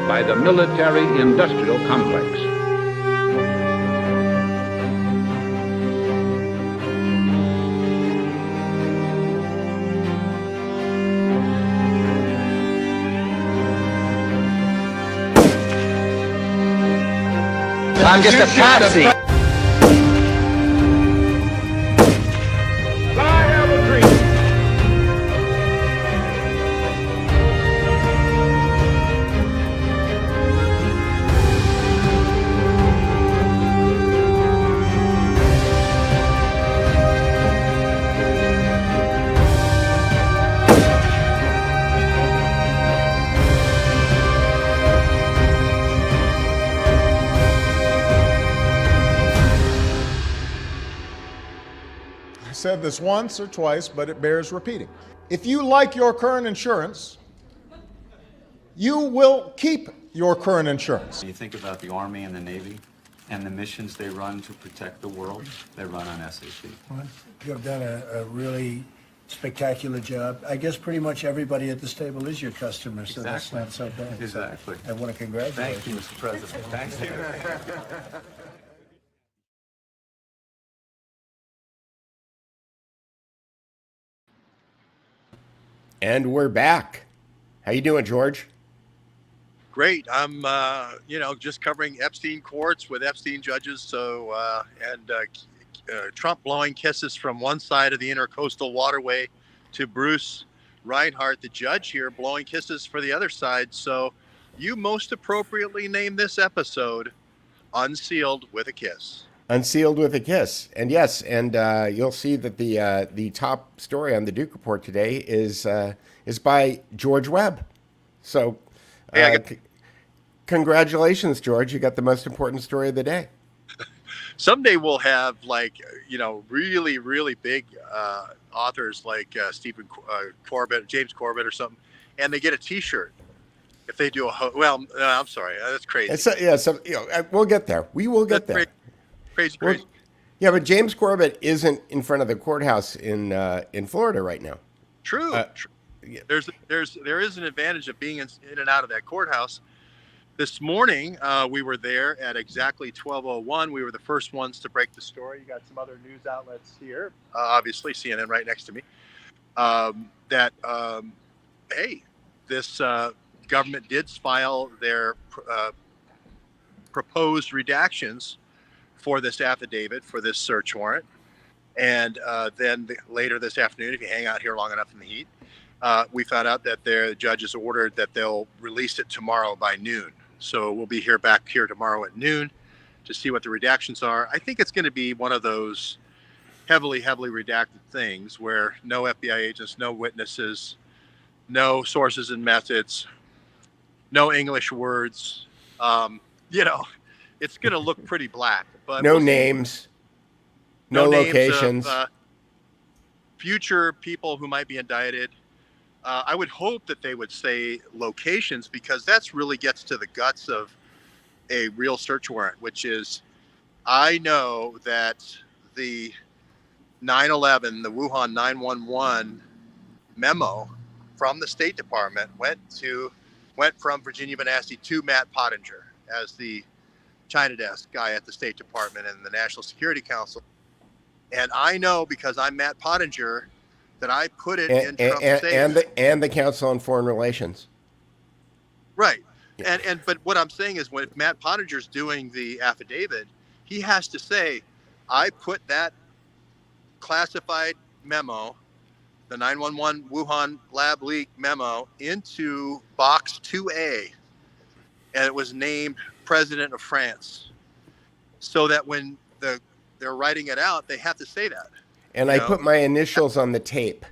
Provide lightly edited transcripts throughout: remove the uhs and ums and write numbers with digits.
By the military-industrial complex. I'm just a patsy. Said this once or twice, but it bears repeating. If you like your current insurance, you will keep your current insurance. You think about the Army and the Navy and the missions they run to protect the world, they run on SAP. Well, you have done a really spectacular job. I guess pretty much everybody at this table is your customer, so that's not so bad. Exactly. I want to congratulate Thank you, Mr. President. Thank you. And we're back. How you doing, George? Great. I'm, just covering Epstein courts with Epstein judges. So, Trump blowing kisses from one side of the intercoastal waterway to Bruce Reinhardt, the judge here, blowing kisses for the other side. So, you most appropriately named this episode "Unsealed with a Kiss." Unsealed with a Kiss. And yes, and you'll see that the top story on the Duke Report today is by George Webb. So congratulations, George. You got the most important story of the day. Someday we'll have really, really big authors like Stephen Corbett, James Corbett or something, and they get a T-shirt. If they do I'm sorry. That's crazy. We'll get there. We will get there. Crazy. Yeah, but James Corbett isn't in front of the courthouse in Florida right now. True. There is an advantage of being in and out of that courthouse. This morning, we were there at exactly 12:01. We were the first ones to break the story. You got some other news outlets here, obviously CNN right next to me. This government did file their proposed redactions for this affidavit, for this search warrant. And then later this afternoon, if you hang out here long enough in the heat, we found out that the judge has ordered that they'll release it tomorrow by noon. So we'll be back here tomorrow at noon to see what the redactions are. I think it's going to be one of those heavily redacted things where no FBI agents, no witnesses, no sources and methods, no English words. You know, it's going to look pretty black. But No we'll see. names, No no names locations. of future people who might be indicted. I would hope that they would say locations, because that's really gets to the guts of a real search warrant, which is, I know that the 9/11, the Wuhan 911 memo from the State Department went from Virginia Bonasti to Matt Pottinger as the China desk guy at the State Department and the National Security Council. And I know, because I'm Matt Pottinger, that I put it in Trump's safe. And the Council on Foreign Relations. Right. But what I'm saying is, when Matt Pottinger's doing the affidavit, he has to say, I put that classified memo, the 911 Wuhan lab leak memo, into box 2A, and it was named President of France, so that when they're writing it out, they have to say that. And I put my initials on the tape.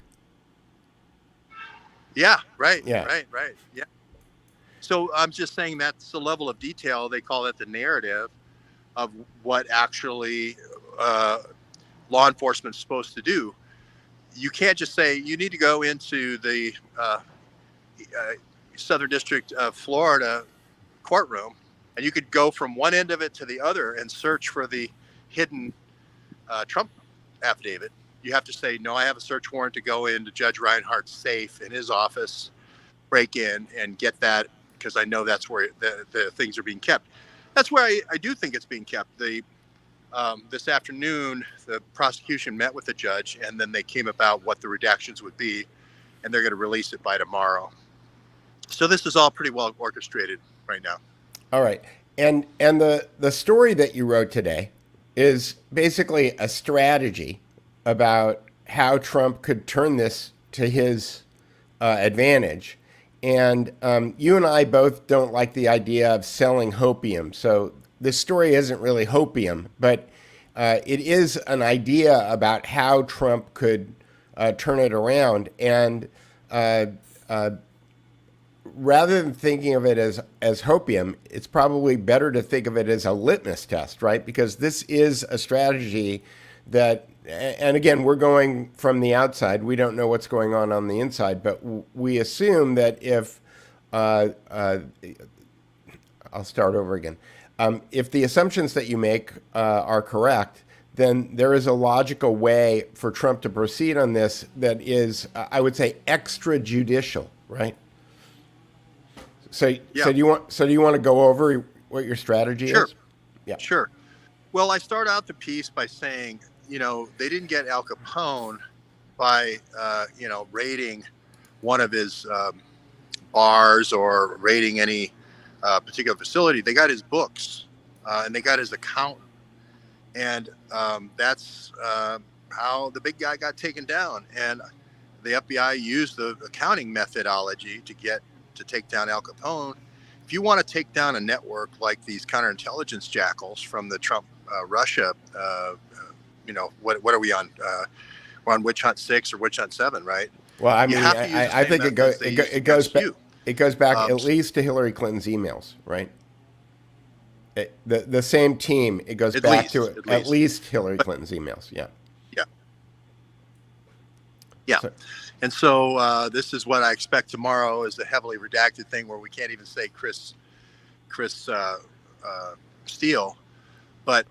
Yeah, right. Yeah. Right. Yeah. So I'm just saying that's the level of detail. They call it the narrative of what actually law enforcement is supposed to do. You can't just say you need to go into the Southern District of Florida courtroom, and you could go from one end of it to the other and search for the hidden Trump affidavit. You have to say, no, I have a search warrant to go into Judge Reinhardt's safe in his office, break in and get that, because I know that's where the things are being kept. That's where I do think it's being kept. This afternoon, the prosecution met with the judge, and then they came about what the redactions would be, and they're going to release it by tomorrow. So this is all pretty well orchestrated right now. All right. And the story that you wrote today is basically a strategy about how Trump could turn this to his advantage. And you and I both don't like the idea of selling hopium. So this story isn't really hopium, but it is an idea about how Trump could turn it around. And rather than thinking of it as hopium, it's probably better to think of it as a litmus test, right? Because this is a strategy that, and again, we're going from the outside. We don't know what's going on the inside, but we assume that if, I'll start over again. If the assumptions that you make are correct, then there is a logical way for Trump to proceed on this that is, I would say, extrajudicial, right? So, Yeah. so do you want to go over what your strategy Sure. is? Yeah. Sure. Well, I start out the piece by saying, they didn't get Al Capone by, raiding one of his bars or raiding any particular facility. They got his books and they got his account. And that's how the big guy got taken down. And the FBI used the accounting methodology to take down Al Capone. If you want to take down a network like these counterintelligence jackals from the Trump Russia, what are we on? We're on Witch Hunt 6 or Witch Hunt 7, right? Well, I mean, I think it goes back at least to Hillary Clinton's emails, right? The same team. It goes back to at least Hillary Clinton's emails. Yeah. Yeah. And so this is what I expect tomorrow, is the heavily redacted thing where we can't even say Chris Steele. But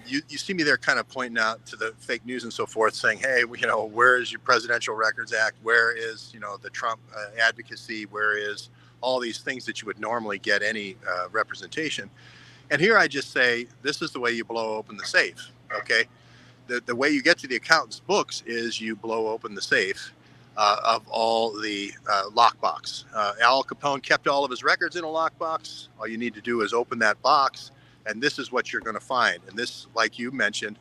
you see me there kind of pointing out to the fake news and so forth, saying, hey, where is your Presidential Records Act? Where is, the Trump advocacy? Where is all these things that you would normally get any representation? And here I just say, this is the way you blow open the safe, okay? The way you get to the accountant's books is you blow open the safe of all the lockbox. Al Capone kept all of his records in a lockbox. All you need to do is open that box, and this is what you're going to find. And this, like you mentioned,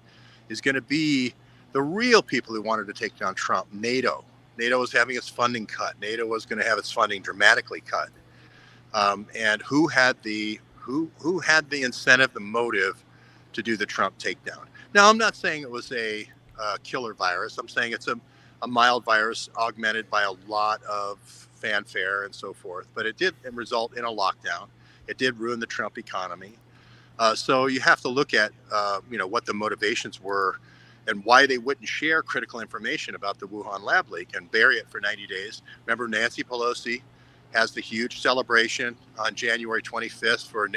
is going to be the real people who wanted to take down Trump. NATO was having its funding cut. NATO was going to have its funding dramatically cut. And who had the incentive, the motive to do the Trump takedown? Now, I'm not saying it was a killer virus. I'm saying it's a mild virus augmented by a lot of fanfare and so forth. But it did result in a lockdown. It did ruin the Trump economy. So you have to look at, what the motivations were and why they wouldn't share critical information about the Wuhan lab leak and bury it for 90 days. Remember, Nancy Pelosi has the huge celebration on January 25th for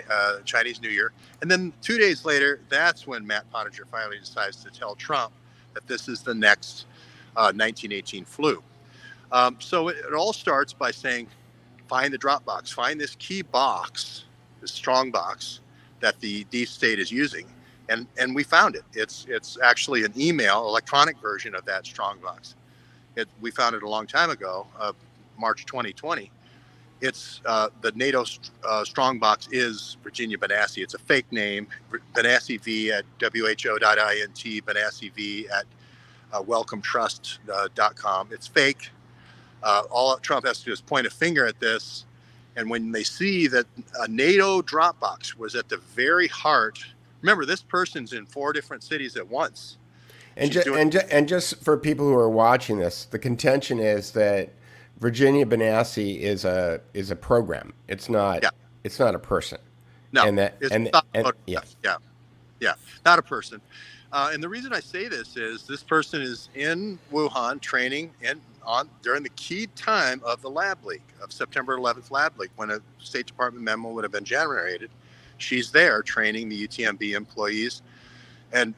Chinese New Year. And then 2 days later, that's when Matt Pottinger finally decides to tell Trump that this is the next 1918 flu. So it all starts by saying, find the drop box, find this key box, this strong box that the deep state is using. And we found it. It's actually an electronic version of that strong box. We found it a long time ago, March 2020. It's the NATO strongbox is Virginia Benassi. It's a fake name, Benassi V at who.int, Benassi V at welcometrust.com. It's fake. All Trump has to do is point a finger at this, and when they see that a NATO Dropbox was at the very heart, remember, this person's in 4 different cities at once. And just for people who are watching this, the contention is that Virginia Benassi is a program. It's not. Yeah. It's not a person. No. And that. Not a person. And the reason I say this is this person is in Wuhan training during the key time of the lab leak, of September 11th lab leak, when a State Department memo would have been generated. She's there training the UTMB employees, and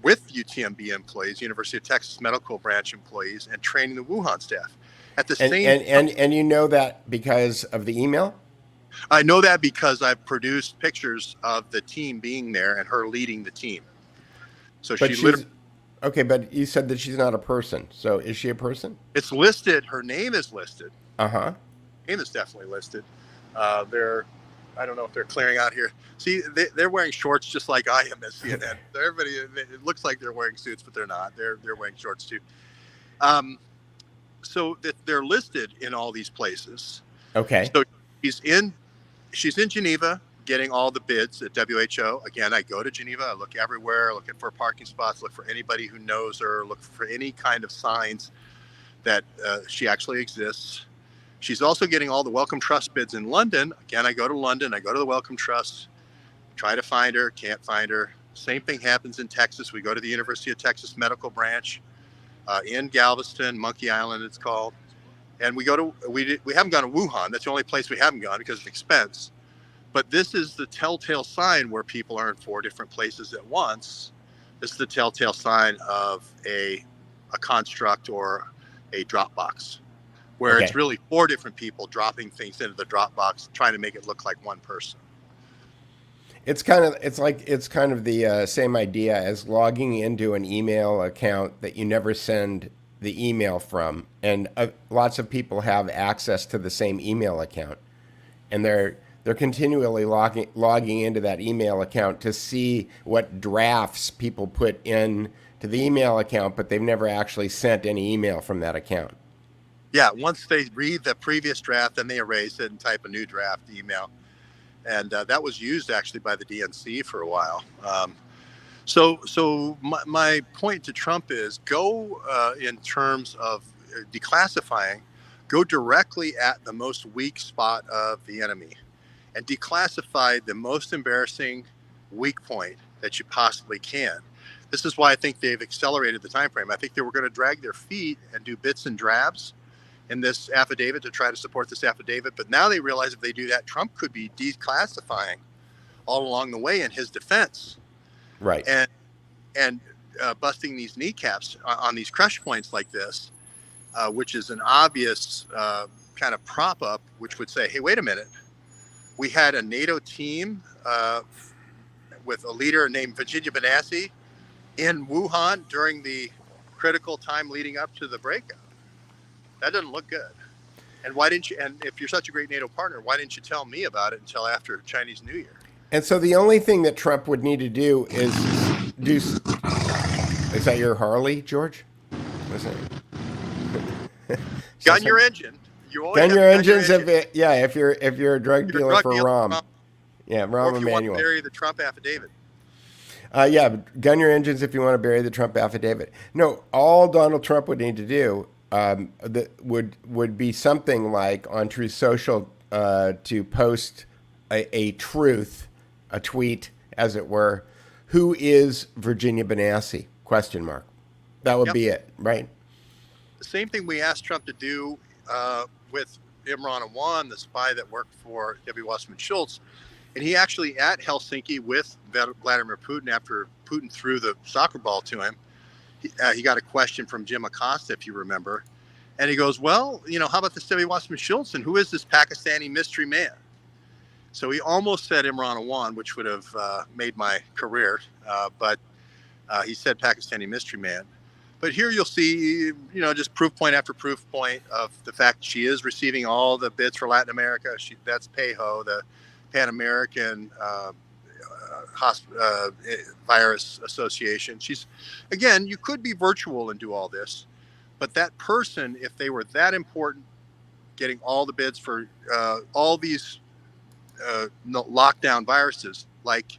with UTMB employees, University of Texas Medical Branch employees, and training the Wuhan staff. At the same and you know that because of the email? I know that because I've produced pictures of the team being there and her leading the team. So okay, but you said that she's not a person. So is she a person? It's listed. Her name is listed. Uh-huh. Name is definitely listed. I don't know if they're clearing out here. See, they're wearing shorts just like I am at CNN. Everybody, it looks like they're wearing suits, but they're not. They're wearing shorts too. So they're listed in all these places. Okay. So she's in Geneva getting all the bids at WHO. Again, I go to Geneva, I look everywhere, looking for parking spots, look for anybody who knows her, look for any kind of signs that she actually exists. She's also getting all the Wellcome Trust bids in London. Again, I go to London, I go to the Wellcome Trust, try to find her, can't find her. Same thing happens in Texas. We go to the University of Texas Medical Branch in Galveston, Monkey Island it's called. And we haven't gone to Wuhan. That's the only place we haven't gone because of expense. But this is the telltale sign where people are in 4 different places at once. This is the telltale sign of a construct or a Dropbox, where it's really 4 different people dropping things into the Dropbox, trying to make it look like one person. It's kind of the same idea as logging into an email account that you never send the email from, and lots of people have access to the same email account, and they're continually logging into that email account to see what drafts people put in to the email account, but they've never actually sent any email from that account. Yeah, once they read the previous draft, then they erase it and type a new draft email. And that was used actually by the DNC for a while. So my point to Trump is go in terms of declassifying, go directly at the most weak spot of the enemy and declassify the most embarrassing weak point that you possibly can. This is why I think they've accelerated the time frame. I think they were going to drag their feet and do bits and drabs in this affidavit to try to support this affidavit. But now they realize if they do that, Trump could be declassifying all along the way in his defense. Right. And busting these kneecaps on these crush points like this, which is an obvious kind of prop up, which would say, hey, wait a minute. We had a NATO team with a leader named Virginia Benassi in Wuhan during the critical time leading up to the breakup. That doesn't look good. And why didn't you? And if you're such a great NATO partner, why didn't you tell me about it until after Chinese New Year? And so the only thing that Trump would need to do is do. Is that your Harley, George? What's that? Gun your engine. You always gun your engines. If you're a drug dealer for Rahm. Yeah, Rahm or if you Emanuel. want to bury the Trump affidavit. Yeah, gun your engines if you want to bury the Trump affidavit. No, all Donald Trump would need to do would be something like on Truth Social to post a truth, a tweet, as it were. Who is Virginia Benassi? Question mark. That would be it, right? The same thing we asked Trump to do with Imran Awan, the spy that worked for W. Wasserman Schultz. And he actually at Helsinki with Vladimir Putin, after Putin threw the soccer ball to him, he got a question from Jim Acosta, if you remember. And he goes, well, how about this W. Wasserman Schultz? And who is this Pakistani mystery man? So he almost said Imran Awan, which would have made my career. But he said Pakistani mystery man. But here you'll see, just proof point after proof point of the fact she is receiving all the bids for Latin America. That's PAHO, the Pan American Virus Association. Again, you could be virtual and do all this, but that person, if they were that important, getting all the bids for all these lockdown viruses like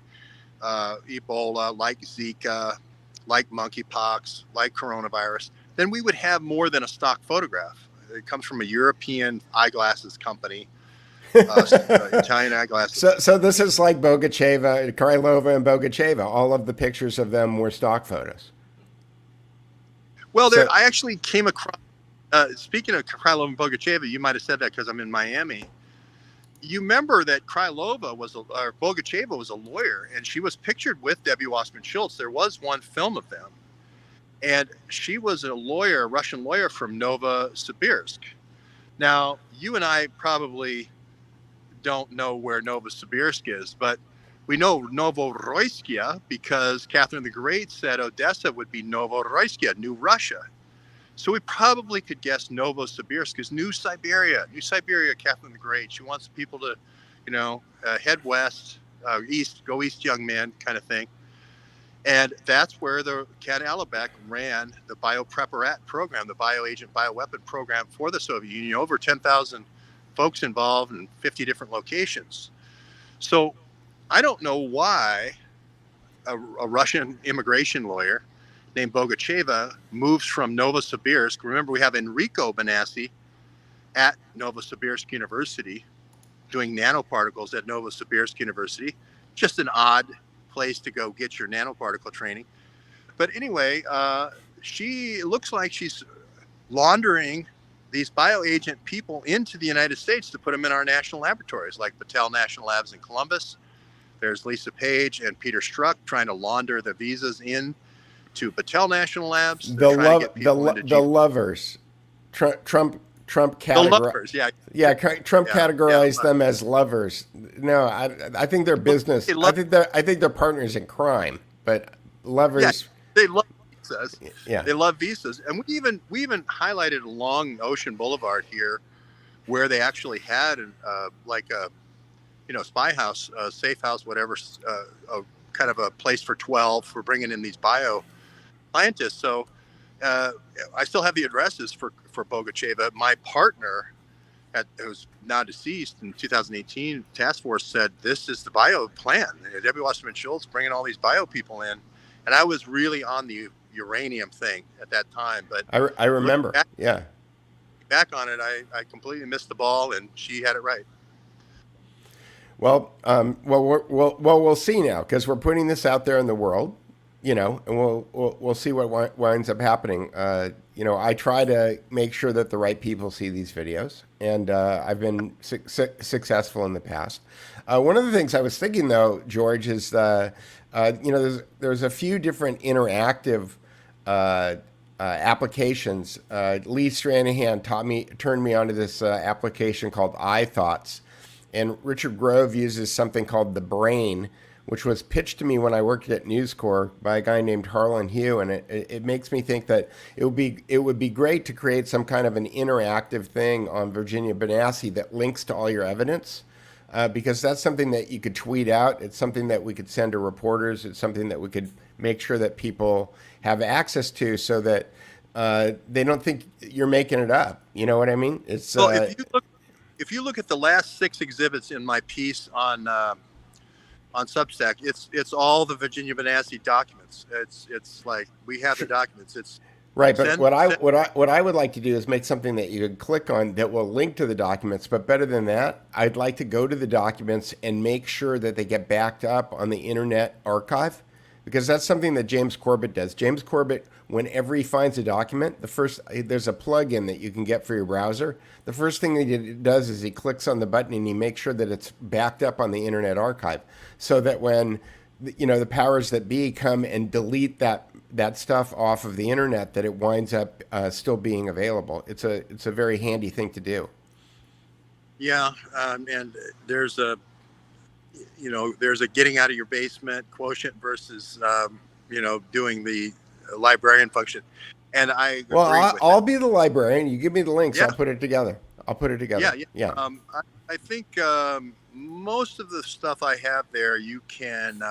Ebola, like Zika, like monkeypox, like coronavirus, then we would have more than a stock photograph. It comes from a European eyeglasses company. Italian eyeglasses. So this is like Bogacheva, Krylova, and Bogacheva. All of the pictures of them were stock photos. Well, I actually came across. Speaking of Krylova and Bogacheva, you might have said that because I'm in Miami. You remember that Krylova Bogacheva was a lawyer, and she was pictured with W. Wasserman Schultz. There was one film of them, and she was a lawyer, a Russian lawyer from Novosibirsk. Now, you and I probably don't know where Novosibirsk is, but we know Novorossiysk because Catherine the Great said Odessa would be Novorossiysk, New Russia. So we probably could guess Novosibirsk is New Siberia, Catherine the Great. She wants people to, head west, go east, young man, kind of thing. And that's where the Ken Alibek ran the biopreparat program, the bioagent bioweapon program for the Soviet Union. Over 10,000 folks involved in 50 different locations. So I don't know why a Russian immigration lawyer named Bogacheva moves from Novosibirsk. Remember, we have Enrico Benassi at Novosibirsk University doing nanoparticles at Novosibirsk University. Just an odd place to go get your nanoparticle training. But anyway, she looks like she's laundering these bioagent people into the United States to put them in our national laboratories, like Battelle National Labs in Columbus. There's Lisa Page and Peter Struck trying to launder the visas in to Battelle National Labs. The lovers. Trump categorized them as lovers. No, I think they're business. I think they're partners in crime. But lovers. Yeah, they love visas. Yeah, they love visas, and we even highlighted along Ocean Boulevard here, where they actually had spy house, safe house, whatever, kind of a place for 12 for bringing in these bio scientists. So I still have the addresses for Bogacheva. My partner, who's now deceased in 2018, task force said this is the bio plan. W. Wasserman Schultz bringing all these bio people in, and I was really on the uranium thing at that time. But I remember, back on it, I completely missed the ball, and she had it right. Well, we'll see now because we're putting this out there in the world, and we'll see what winds up happening. I try to make sure that the right people see these videos, and I've been successful in the past. One of the things I was thinking, though, George, is there's a few different interactive applications. Lee Stranahan turned me onto this application called iThoughts. And Richard Grove uses something called The Brain, which was pitched to me when I worked at News Corps by a guy named Harlan Hugh. And it makes me think that it would be great to create some kind of an interactive thing on Virginia Benassi that links to all your evidence, because that's something that you could tweet out. It's something that we could send to reporters. It's something that we could make sure that people have access to so that they don't think you're making it up. You know what I mean? It's if you look at the last 6 exhibits in my piece on on Substack. It's all the Virginia Banaski documents. It's like we have the documents. It's Right, but what I would like to do is make something that you could click on that will link to the documents. But better than that, I'd like to go to the documents and make sure that they get backed up on the Internet Archive, because that's something that James Corbett does. James Corbett, whenever he finds a document, there's a plug-in that you can get for your browser. The first thing he does is he clicks on the button and he makes sure that it's backed up on the Internet Archive, so that when the powers that be come and delete that stuff off of the internet, that it winds up still being available. It's a very handy thing to do. Yeah, and there's a getting out of your basement quotient versus doing the librarian function. And I'll be the librarian. You give me the links. Yeah. I'll put it together. Yeah. I think most of the stuff I have there, you can.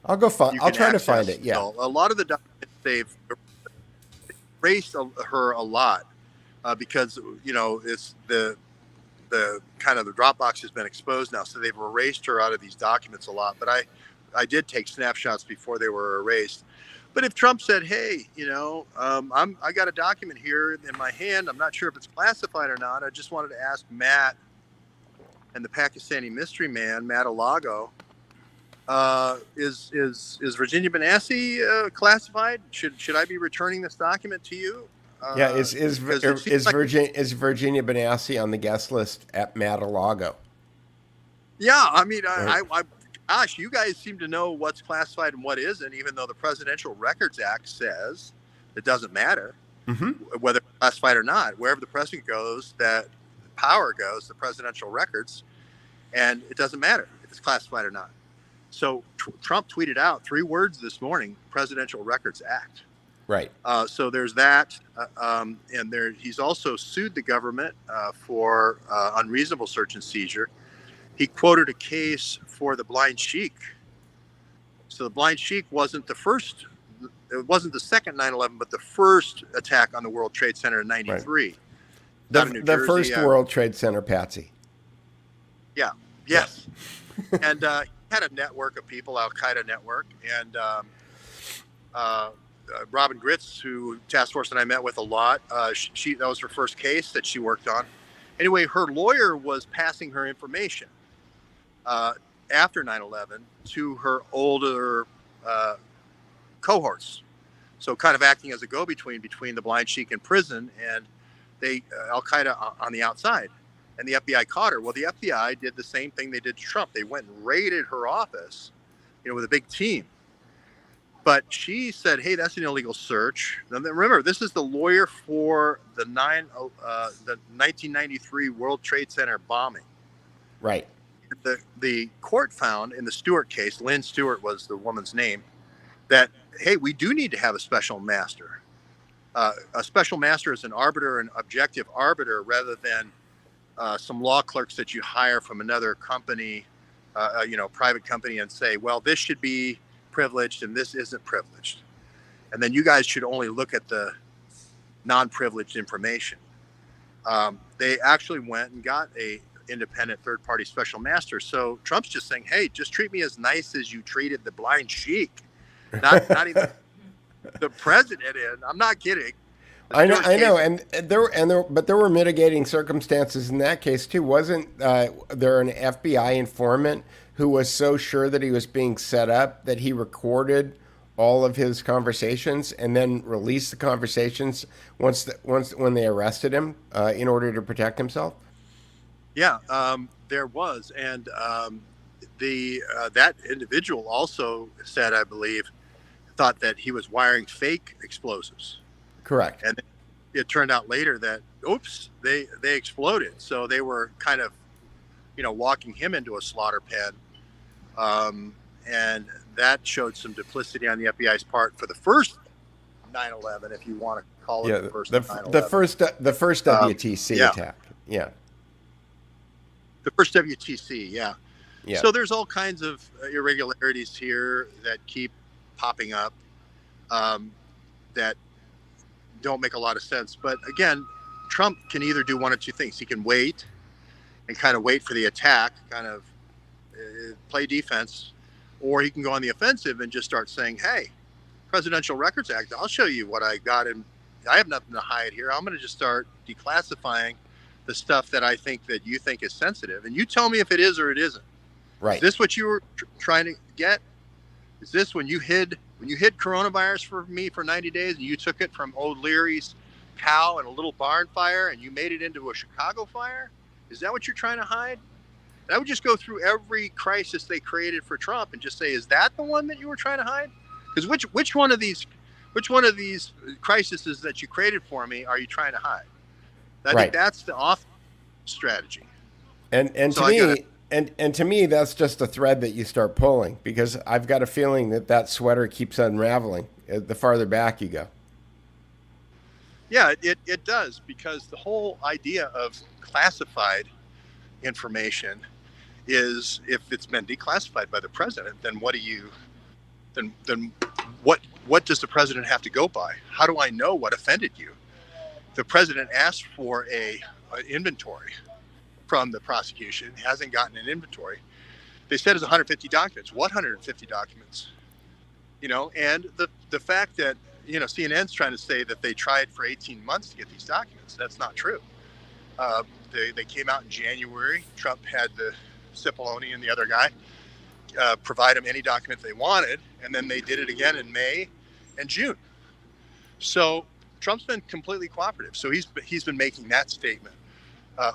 I'll go find. I'll try to find it. Yeah. So a lot of the documents they've erased her a lot because it's the kind of the Dropbox has been exposed now, so they've erased her out of these documents a lot. But I did take snapshots before they were erased. But if Trump said, "Hey, I got a document here in my hand. I'm not sure if it's classified or not. I just wanted to ask Matt and the Pakistani mystery man, Mar-A-Lago, is Virginia Banaski classified? Should I be returning this document to you?" Is Virginia Banaski on the guest list at Mar-A-Lago? Yeah, I mean, gosh, you guys seem to know what's classified and what isn't, even though the Presidential Records Act says it doesn't matter whether it's classified or not. Wherever the president goes, that power goes, the presidential records, and it doesn't matter if it's classified or not. So Trump tweeted out 3 words this morning: Presidential Records Act. Right. So there's that, and he's also sued the government for unreasonable search and seizure. He quoted a case for the Blind Sheik. So the Blind Sheik wasn't the first, it wasn't the second 9/11, but the first attack on the World Trade Center in '93. Right. The first World Trade Center, Patsy. Yeah. Yes. And he had a network of people, Al-Qaeda network, and Robin Gritz, who task force and I met with a lot, that was her first case that she worked on. Anyway, her lawyer was passing her information after 9/11 to her older cohorts. So kind of acting as a go-between between the Blind Sheik in prison and Al-Qaeda on the outside. And the FBI caught her. Well, the FBI did the same thing they did to Trump. They went and raided her office, with a big team. But she said, "Hey, that's an illegal search." Now, remember, this is the lawyer for the 1993 World Trade Center bombing. Right. The court found in the Stewart case, Lynn Stewart was the woman's name, that, hey, we do need to have a special master. A special master is an arbiter, an objective arbiter, rather than some law clerks that you hire from another company, private company, and say, well, this should be privileged and this isn't privileged. And then you guys should only look at the non-privileged information. They actually went and got a independent third-party special master. So Trump's just saying, hey, just treat me as nice as you treated the Blind Sheik. Not even the president. And I'm not kidding. I know, but there were mitigating circumstances in that case too. Wasn't there an FBI informant who was so sure that he was being set up that he recorded all of his conversations and then released the conversations when they arrested him in order to protect himself? Yeah, there was, and that individual also said, I believe, thought that he was wiring fake explosives. Correct. And it turned out later that, oops, they exploded. So they were kind of, walking him into a slaughter pen. And that showed some duplicity on the FBI's part for the first 9/11, if you want to call it the first 9/11. The first WTC attack. Yeah. The first WTC, yeah. Yeah. So there's all kinds of irregularities here that keep popping up that don't make a lot of sense. But again, Trump can either do one of two things. He can wait and kind of wait for the attack, kind of play defense, or he can go on the offensive and just start saying, hey, Presidential Records Act, I'll show you what I got, and I have nothing to hide here. I'm going to just start declassifying the stuff that I think that you think is sensitive, and you tell me if it is or it isn't. Right. Is this what you were trying to get? Is this when you hid coronavirus for me for 90 days and you took it from old Leary's cow and a little barn fire and you made it into a Chicago fire? Is that what you're trying to hide? I would just go through every crisis they created for Trump and just say, is that the one that you were trying to hide? Because which one of these crises that you created for me are you trying to hide? I think that's the off strategy. And so to me, that's just a thread that you start pulling, because I've got a feeling that sweater keeps unraveling the farther back you go. Yeah, it does, because the whole idea of classified information is, if it's been declassified by the president, then what does the president have to go by? How do I know what offended you? The president asked for an inventory from the prosecution, hasn't gotten an inventory. They said it's 150 documents. What 150 documents? And the fact that, CNN's trying to say that they tried for 18 months to get these documents. That's not true. They came out in January. Trump had the Cipollone and the other guy provide them any document they wanted, and then they did it again in May and June. So Trump's been completely cooperative. So he's been making that statement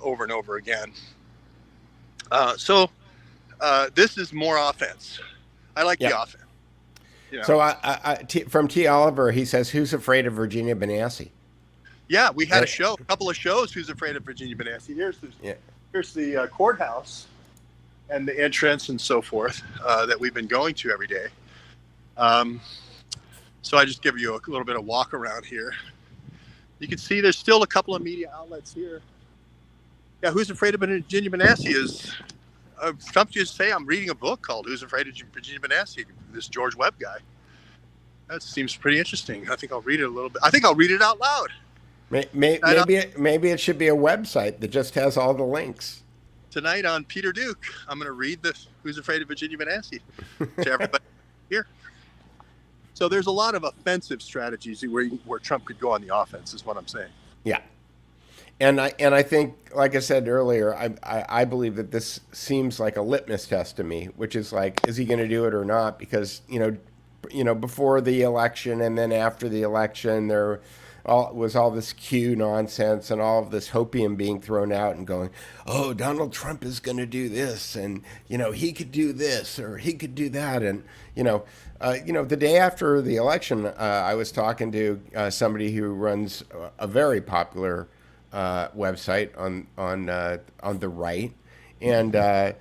over and over again. So this is more offense. I like the offense. So from T. Oliver, he says, "Who's afraid of Virginia Benassi?" Yeah, we had a couple of shows. Who's afraid of Virginia Benassi? Here's the courthouse and the entrance and so forth that we've been going to every day. So I just give you a little bit of walk around here. You can see there's still a couple of media outlets here. Yeah, who's afraid of Virginia Benassi is Trump just say, I'm reading a book called Who's Afraid of Virginia Benassi, this George Webb guy. That seems pretty interesting. I think I'll read it a little bit. I think I'll read it out loud. Maybe it should be a website that just has all the links. Tonight on Peter Duke, I'm going to read the Who's Afraid of Virginia Benassi to everybody here. So there's a lot of offensive strategies where Trump could go on the offense, is what I'm saying. Yeah. And I think, like I said earlier, I believe that this seems like a litmus test to me, which is like, is he going to do it or not? Because, before the election and then after the election, there was all this Q nonsense and all of this hopium being thrown out and going, oh, Donald Trump is going to do this, and he could do this or he could do that, and the day after the election, I was talking to somebody who runs a very popular website on the right, and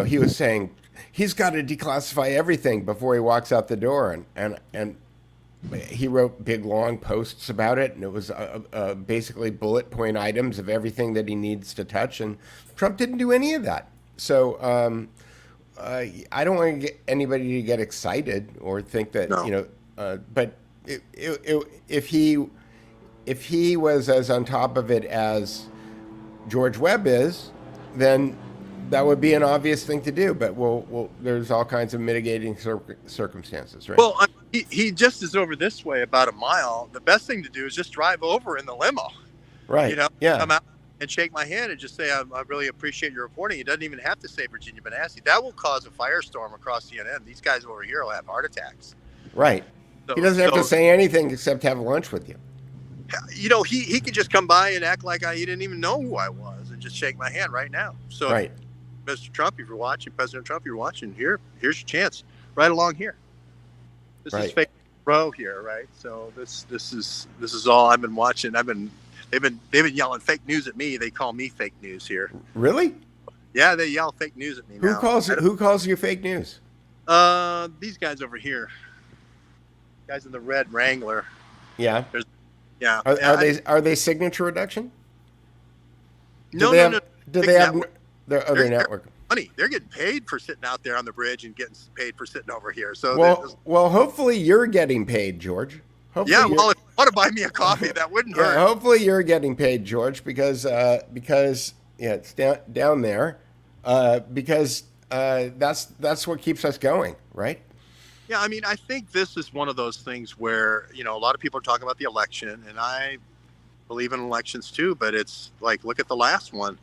he was saying he's got to declassify everything before he walks out the door, and he wrote big long posts about it, and it was basically bullet point items of everything that he needs to touch, and Trump didn't do any of that. So I don't want to get anybody to get excited or think that but if he was as on top of it as George Webb is, then that would be an obvious thing to do. But there's all kinds of mitigating circumstances, right? Well, he just is over this way about a mile. The best thing to do is just drive over in the limo. Right. Come out and shake my hand and just say, I really appreciate your reporting. He doesn't even have to say Virginia Benassi. That will cause a firestorm across CNN. These guys over here will have heart attacks. Right. So, he doesn't have to say anything except have lunch with you. He could just come by and act like he didn't even know who I was and just shake my hand right now. So, right. Mr. Trump, if you're watching, President Trump, you're watching, here's your chance, right along here. This is fake row here, right? So this is all I've been watching. They've been yelling fake news at me. They call me fake news here. Really? Yeah, they yell fake news at me. Who calls you fake news? These guys over here. Guys in the red Wrangler. Yeah. Yeah. Are they signature reduction? No. Do they have their other network? Money. They're getting paid for sitting out there on the bridge and getting paid for sitting over here. So hopefully you're getting paid, George. Hopefully if you want to buy me a coffee, that wouldn't hurt. Hopefully you're getting paid, George, because it's down there. Because that's what keeps us going, right? Yeah, I mean, I think this is one of those things where, a lot of people are talking about the election, and I believe in elections too, but it's like, look at the last one.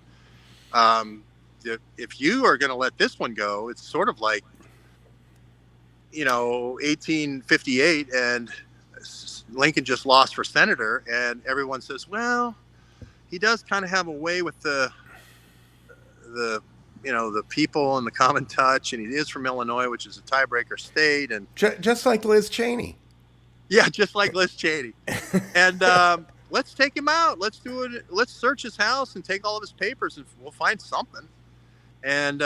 If you are going to let this one go, it's sort of like, 1858 and Lincoln just lost for senator, and everyone says, well, he does kind of have a way with the people and the common touch, and he is from Illinois, which is a tiebreaker state, and Just like Liz Cheney. yeah, just like Liz Cheney. And let's take him out. Let's do it. Let's search his house and take all of his papers, and we'll find something. And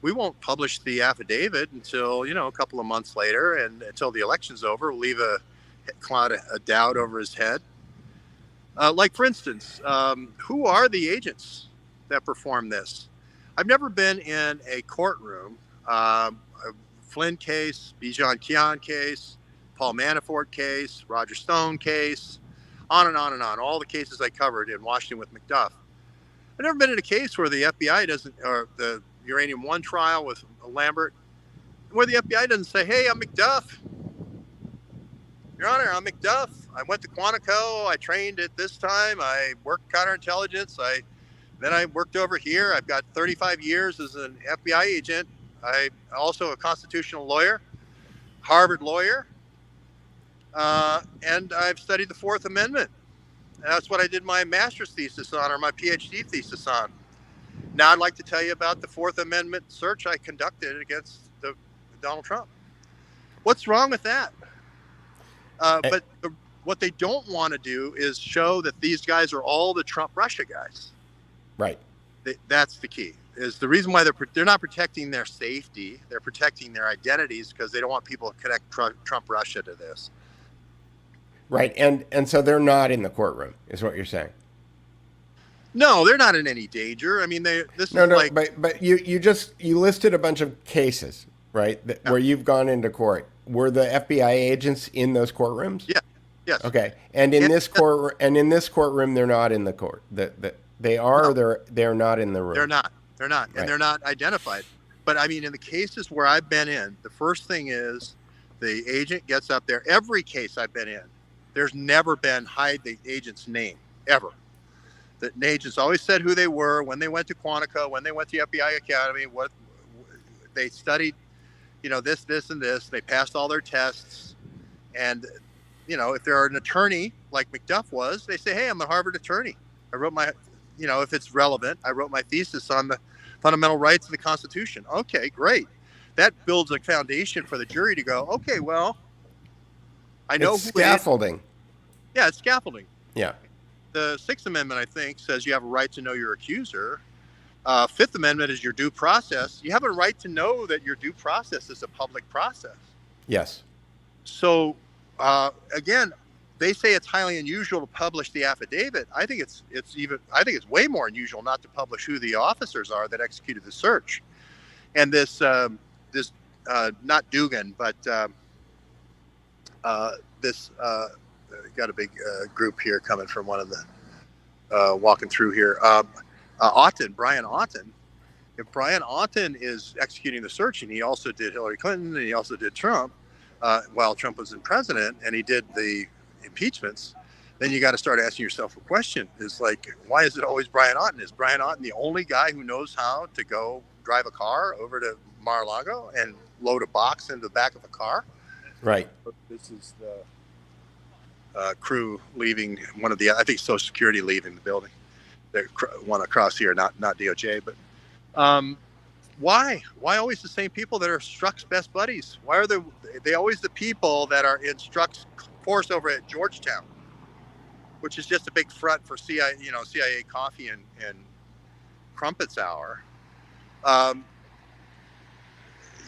we won't publish the affidavit until a couple of months later, and until the election's over. We'll leave a cloud of doubt over his head. Like, for instance, who are the agents that perform this? I've never been in a courtroom, a Flynn case, Bijan Kian case, Paul Manafort case, Roger Stone case, on and on and on. All the cases I covered in Washington with McDuff. I've never been in a case where the FBI doesn't, or the Uranium One trial with Lambert, where the FBI doesn't say, hey, I'm McDuff. Your Honor, I'm McDuff. I went to Quantico. I trained at this time. I worked counterintelligence. Then I worked over here. I've got 35 years as an FBI agent. I'm also a constitutional lawyer, Harvard lawyer, and I've studied the Fourth Amendment. And that's what I did my master's thesis on, or my PhD thesis on. Now I'd like to tell you about the Fourth Amendment search I conducted against Donald Trump. What's wrong with that? But what they don't want to do is show that these guys are all the Trump-Russia guys. Right. That's the key. Is the reason why they're not protecting their safety. They're protecting their identities because they don't want people to connect Trump-Russia to this. Right. And so they're not in the courtroom, is what you're saying. No, they're not in any danger. I mean, but you listed a bunch of cases, right, where you've gone into court. Were the FBI agents in those courtrooms? Yeah. Yes. Okay. And in this courtroom, they're not in the court. They are. No. They're not in the room. They're not. Right. And they're not identified. But I mean, in the cases where I've been in, the first thing is the agent gets up there. Every case I've been in, there's never been hide the agent's name ever. The agents always said who they were, when they went to Quantico, when they went to FBI Academy, what they studied, this, and this. They passed all their tests. And, if they're an attorney like McDuff was, they say, hey, I'm a Harvard attorney. I wrote my, if it's relevant, I wrote my thesis on the fundamental rights of the Constitution. Okay, great. That builds a foundation for the jury to go, okay, well, I know it's scaffolding. Yeah, it's scaffolding. Yeah. The Sixth Amendment, I think, says you have a right to know your accuser. Fifth Amendment is your due process. You have a right to know that your due process is a public process. Yes. So, again, they say it's highly unusual to publish the affidavit. I think it's way more unusual not to publish who the officers are that executed the search. And this not Dugan, but this got a big group here coming from one of the walking through here. Brian Auten. If Brian Auten is executing the search, and he also did Hillary Clinton, and he also did Trump while Trump was in president, and he did the impeachments, then you got to start asking yourself a question. Is like, why is it always Brian Auten? Is Brian Auten the only guy who knows how to go drive a car over to Mar-a-Lago and load a box into the back of a car? Right. This is the crew leaving I think Social Security leaving the building. They one across here, not DOJ, but why always the same people that are Strzok's best buddies? Why are they always the people that are in Strzok's course over at Georgetown, which is just a big front for CIA coffee and crumpets hour?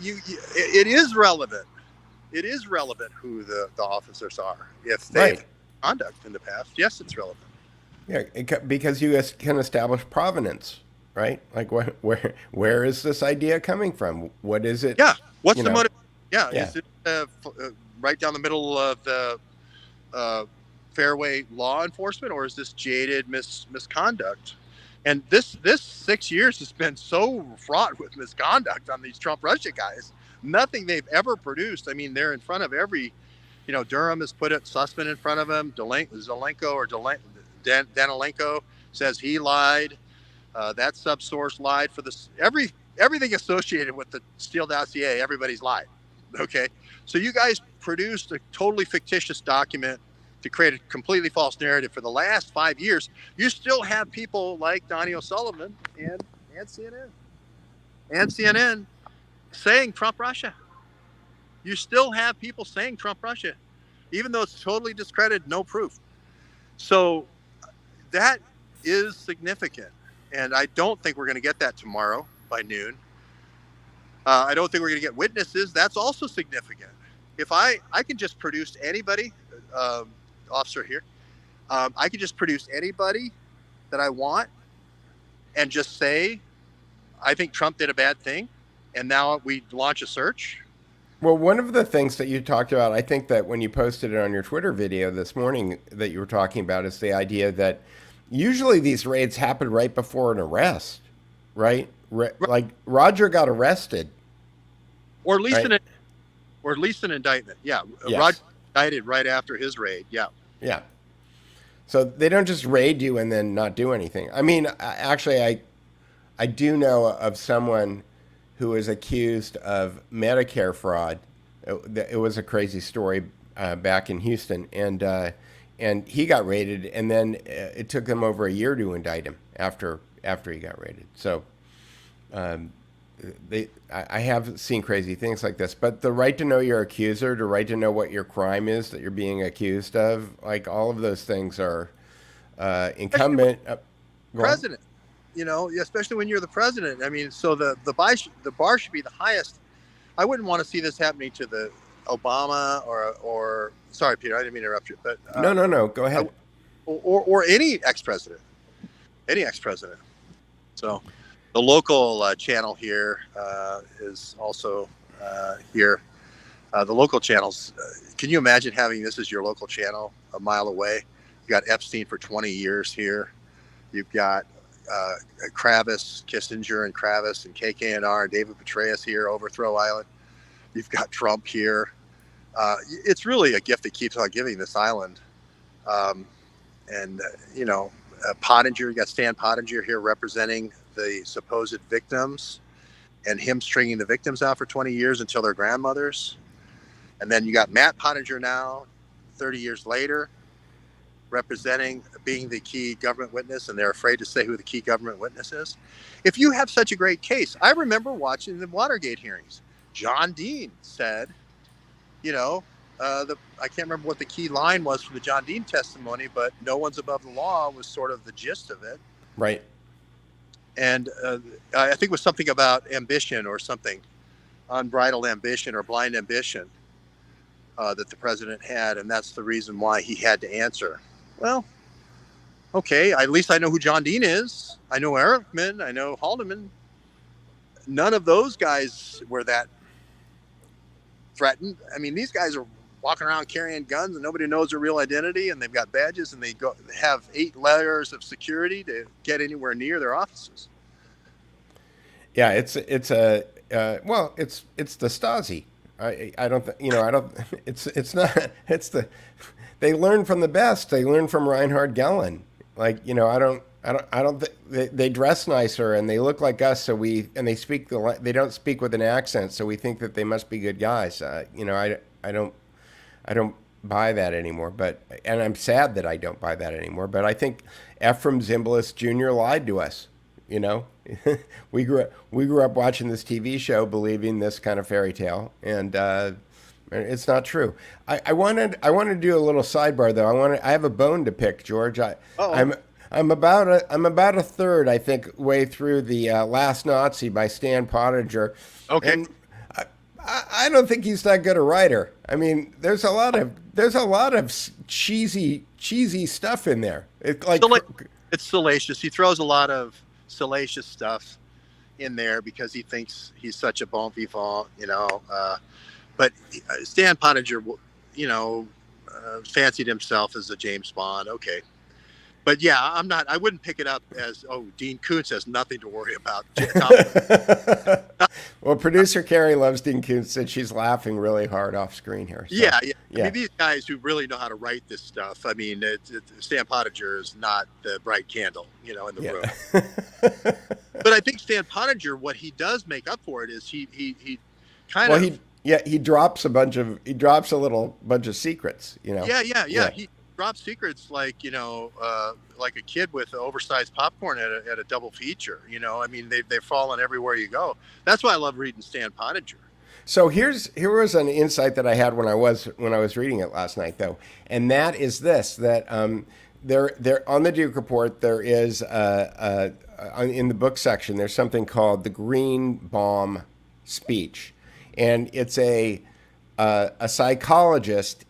It is relevant. It is relevant who the officers are. If they've conduct in the past, yes, it's relevant. Yeah, because you can establish provenance, right? Like, where is this idea coming from? What is it? Yeah, what's the motive? Yeah, is it right down the middle of the fairway law enforcement, or is this jaded misconduct? And this 6 years has been so fraught with misconduct on these Trump-Russia guys. Nothing they've ever produced. I mean, they're in front of every, Durham has put a Sussman in front of him. Danilenko says he lied. That subsource lied for this. Everything associated with the Steele dossier, everybody's lied. Okay, so you guys produced a totally fictitious document to create a completely false narrative for the last 5 years. You still have people like Donnie O'Sullivan and CNN saying Trump Russia. You still have people saying Trump Russia, even though it's totally discredited, no proof. So that is significant. And I don't think we're going to get that tomorrow by noon. I don't think we're going to get witnesses. That's also significant. If I can just produce anybody, officer here, I could just produce anybody that I want and just say, I think Trump did a bad thing. And now we launch a search. Well, one of the things that you talked about, I think that when you posted it on your Twitter video this morning that you were talking about, is the idea that usually these raids happen right before an arrest, right? Like Roger got arrested. Or at least an indictment. Yeah. Yes. Roger indicted right after his raid. Yeah. Yeah. So they don't just raid you and then not do anything. I mean, actually, I do know of someone who was accused of Medicare fraud. It was a crazy story back in Houston, and he got raided, and then it took them over a year to indict him after he got raided. So I have seen crazy things like this, but the right to know your accuser, the right to know what your crime is that you're being accused of, like all of those things are incumbent. President, especially when you're the president. I mean, so the bar should be the highest. I wouldn't want to see this happening to the Obama or sorry, Peter, I didn't mean to interrupt you, but no, go ahead. Or any ex-president. So the local channel here is also here. The local channels, can you imagine having this as your local channel a mile away? You got Epstein for 20 years here. You've got Kravis, Kissinger and Kravis and KKNR and David Petraeus here, Overthrow Island. You've got Trump here. It's really a gift that keeps on giving, this island. Pottinger, you got Stan Pottinger here representing the supposed victims, and him stringing the victims out for 20 years until their grandmothers. And then you got Matt Pottinger now, 30 years later, being the key government witness, and they're afraid to say who the key government witness is. If you have such a great case, I remember watching the Watergate hearings. John Dean said, I can't remember what the key line was from the John Dean testimony, but no one's above the law was sort of the gist of it. Right. And I think it was something about ambition or something, unbridled ambition or blind ambition that the president had. And that's the reason why he had to answer. Well, okay, at least I know who John Dean is. I know Erickman. I know Haldeman. None of those guys were that threatened. I mean, these guys are walking around carrying guns and nobody knows their real identity, and they've got badges, and they have 8 layers of security to get anywhere near their offices. Yeah, it's the Stasi. They learn from the best. They learn from Reinhard Gehlen. They dress nicer and they look like us. They speak they don't speak with an accent. So we think that they must be good guys. I don't buy that anymore, and I'm sad that I don't buy that anymore. But I think Ephraim Zimbalist Jr. lied to us. We grew up watching this TV show, believing this kind of fairy tale, and it's not true. I want to do a little sidebar though. I have a bone to pick, George. I'm about a third, I think, way through the Last Nazi by Stan Pottinger. Okay. And I don't think he's that good a writer. I mean, there's a lot of cheesy stuff in there. It's salacious. He throws a lot of salacious stuff in there because he thinks he's such a bon vivant, but Stan Pottinger, fancied himself as a James Bond. Okay. But yeah, I wouldn't pick it up as, oh, Dean Koontz has nothing to worry about. Well, producer Carrie loves Dean Koontz, and she's laughing really hard off screen here. So, yeah. I mean, these guys who really know how to write this stuff. I mean, Stan Pottinger is not the bright candle, in the room. But I think Stan Pottinger, what he does make up for it is he kind of. He drops a little bunch of secrets, Yeah. He drops secrets like like a kid with oversized popcorn at a double feature. I mean, they've fallen everywhere you go. That's why I love reading Stan Pottinger. So here was an insight that I had when I was reading it last night, though, and that is this: that there on the Duke Report there is in the book section there's something called the Green Bomb speech, and it's a psychologist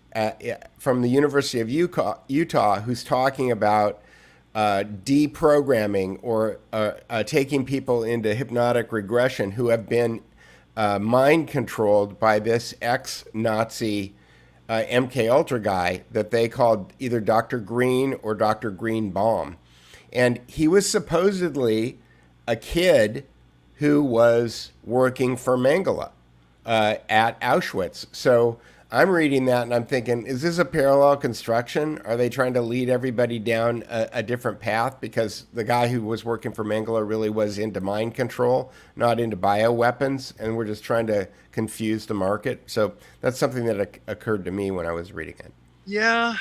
from the University of Utah who's talking about deprogramming or taking people into hypnotic regression who have been mind controlled by this ex-Nazi MK Ultra guy that they called either Dr. Green or Dr. Green Bomb. And he was supposedly a kid who was working for Mengele at Auschwitz. So I'm reading that and I'm thinking, is this a parallel construction? Are they trying to lead everybody down a different path because the guy who was working for Mengele really was into mind control, not into bioweapons, and we're just trying to confuse the market? So that's something that occurred to me when I was reading it. Yeah.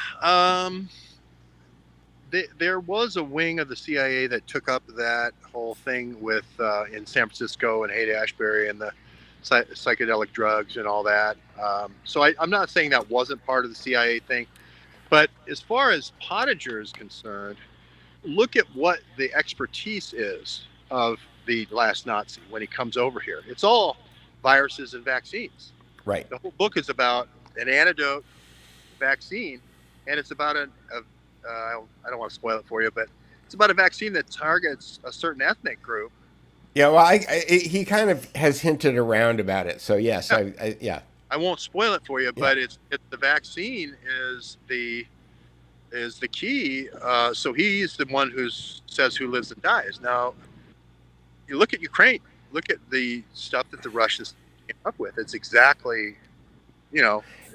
There was a wing of the CIA that took up that whole thing with in San Francisco and Haight-Ashbury and the psychedelic drugs and all that. So I'm not saying that wasn't part of the CIA thing, but as far as Pottinger is concerned, look at what the expertise is of the last Nazi when he comes over here. It's all viruses and vaccines. Right. The whole book is about an antidote vaccine, and it's about I don't want to spoil it for you, but it's about a vaccine that targets a certain ethnic group. Yeah, well, he kind of has hinted around about it. So yes, yeah. I won't spoil it for you, but it's the vaccine is the key. So he's the one who says who lives and dies. Now, you look at Ukraine. Look at the stuff that the Russians came up with. It's exactly,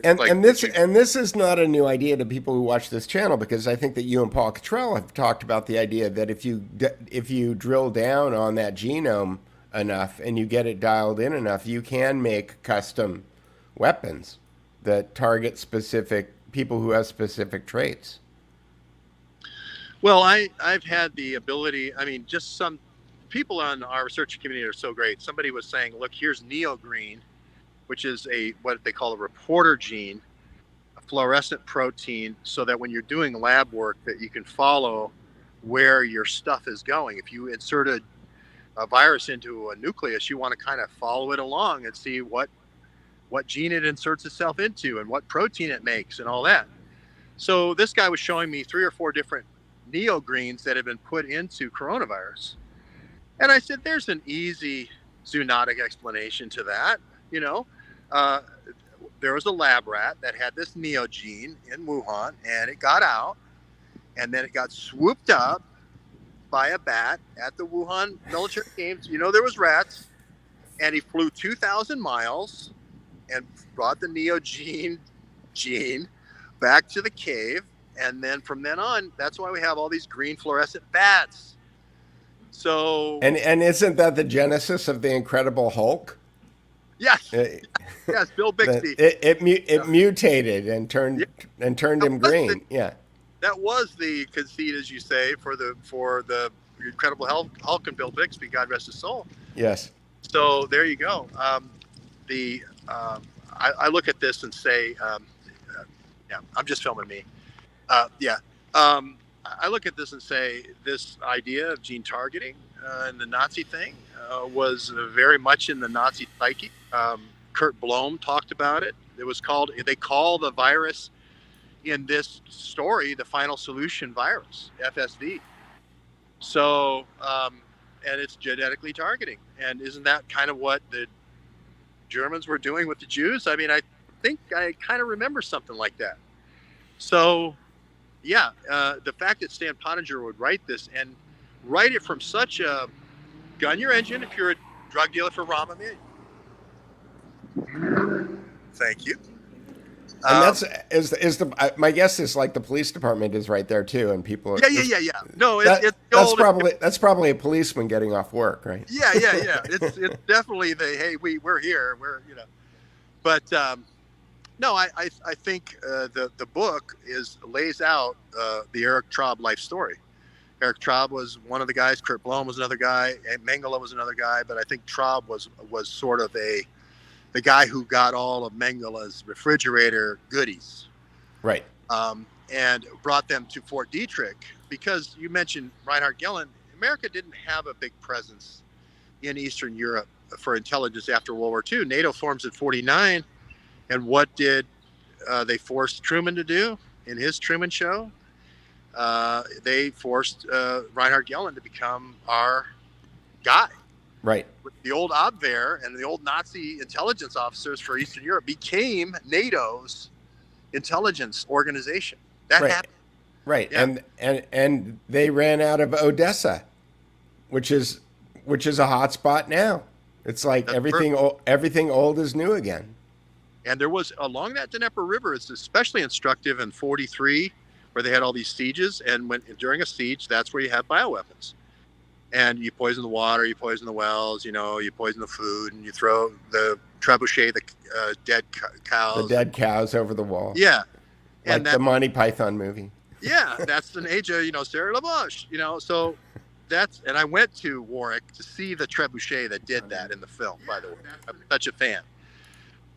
And this is not a new idea to people who watch this channel, because I think that you and Paul Cottrell have talked about the idea that if you drill down on that genome enough and you get it dialed in enough, you can make custom weapons that target specific people who have specific traits. Well, I've had the ability. I mean, just some people on our research community are so great. Somebody was saying, look, here's neogreen, which is what they call a reporter gene, a fluorescent protein, so that when you're doing lab work that you can follow where your stuff is going. If you insert a virus into a nucleus, you want to kind of follow it along and see what gene it inserts itself into and what protein it makes and all that. So this guy was showing me 3 or 4 different neogreens that have been put into coronavirus. And I said, there's an easy zoonotic explanation to that. There was a lab rat that had this neogene in Wuhan, and it got out, and then it got swooped up by a bat at the Wuhan military games. There was rats, and he flew 2,000 miles and brought the neogene gene back to the cave. And then from then on, that's why we have all these green fluorescent bats. So and isn't that the genesis of the Incredible Hulk? Yes, yes, Bill Bixby. It mutated and turned him green. That was the conceit, as you say, for the Incredible Hulk and Bill Bixby, God rest his soul. Yes. So there you go. I look at this and say, I'm just filming me. I look at this and say this idea of gene targeting and the Nazi thing was very much in the Nazi psyche. Kurt Blom talked about it. They call the virus in this story the final solution virus, FSV. So, and it's genetically targeting. And isn't that kind of what the Germans were doing with the Jews? I mean, I think I kind of remember something like that. So, yeah, the fact that Stan Pottinger would write this and write it from such a gun your engine if you're a drug dealer for Rahm. Thank you. And my guess is like the police department is right there too, and people. Yeah. No, that's probably a policeman getting off work, right? Yeah. It's definitely we're here, but no, I think the book lays out the Eric Traub life story. Eric Traub was one of the guys. Kurt Blom was another guy. And Mengele was another guy. But I think Traub was sort of the guy who got all of Mengele's refrigerator goodies, right? And brought them to Fort Detrick, because you mentioned Reinhard Gehlen. America didn't have a big presence in Eastern Europe for intelligence after World War II. NATO forms in '49, and what did they force Truman to do in his Truman Show? They forced Reinhard Gehlen to become our guy. Right. The old Abwehr and the old Nazi intelligence officers for Eastern Europe became NATO's intelligence organization. That happened. Right. Yeah. And they ran out of Odessa, which is a hot spot now. It's like everything old is new again. And there was along that Dnieper River, it's especially instructive in 43, where they had all these sieges, and during a siege, that's where you have bioweapons. And you poison the water, you poison the wells, you poison the food, and you throw the trebuchet, the dead cows. The dead cows over the wall. Yeah. Like the Monty Python movie. Yeah, that's the age of, Sarah LaBouche, so and I went to Warwick to see the trebuchet that did that in the film, by the way. I'm such a fan.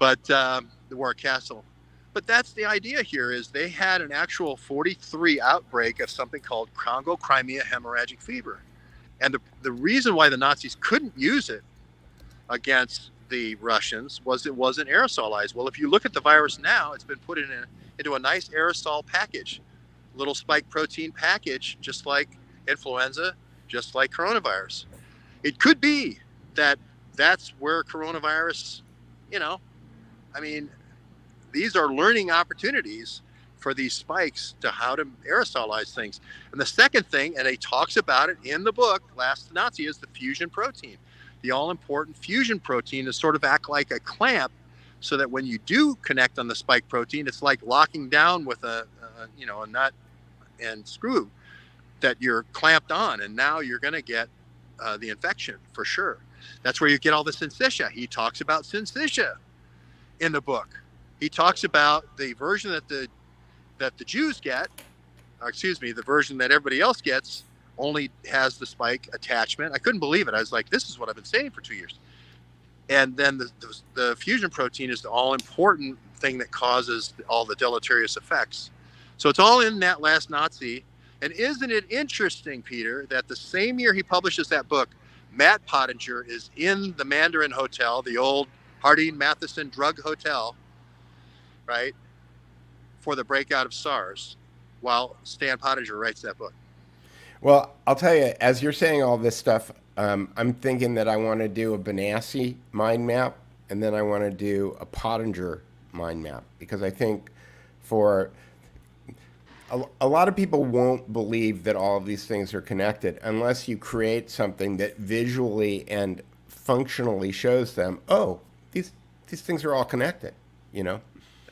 But the Warwick Castle. But that's the idea here, is they had an actual 43 outbreak of something called Congo-Crimea hemorrhagic fever. And the reason why the Nazis couldn't use it against the Russians was it wasn't aerosolized. Well, if you look at the virus now, it's been put into a nice aerosol package, little spike protein package, just like influenza, just like coronavirus. It could be that that's where coronavirus, these are learning opportunities for these spikes to how to aerosolize things. And the second thing, and he talks about it in the book, Last Nazi, is the fusion protein. The all-important fusion protein to sort of act like a clamp, so that when you do connect on the spike protein, it's like locking down with a nut and screw that you're clamped on, and now you're going to get the infection for sure. That's where you get all the syncytia. He talks about syncytia in the book. He talks about the version that the Jews get, the version that everybody else gets only has the spike attachment. I couldn't believe it. I was like, this is what I've been saying for 2 years. And then the fusion protein is the all-important thing that causes all the deleterious effects. So it's all in that Last Nazi. And isn't it interesting, Peter, that the same year he publishes that book, Matt Pottinger is in the Mandarin Hotel, the old Harding Matheson drug hotel, right, for the breakout of SARS, while Stan Pottinger writes that book. Well, I'll tell you, as you're saying all this stuff, I'm thinking that I want to do a Benassi mind map, and then I want to do a Pottinger mind map, because I think for a lot of people won't believe that all of these things are connected unless you create something that visually and functionally shows them, oh, these things are all connected,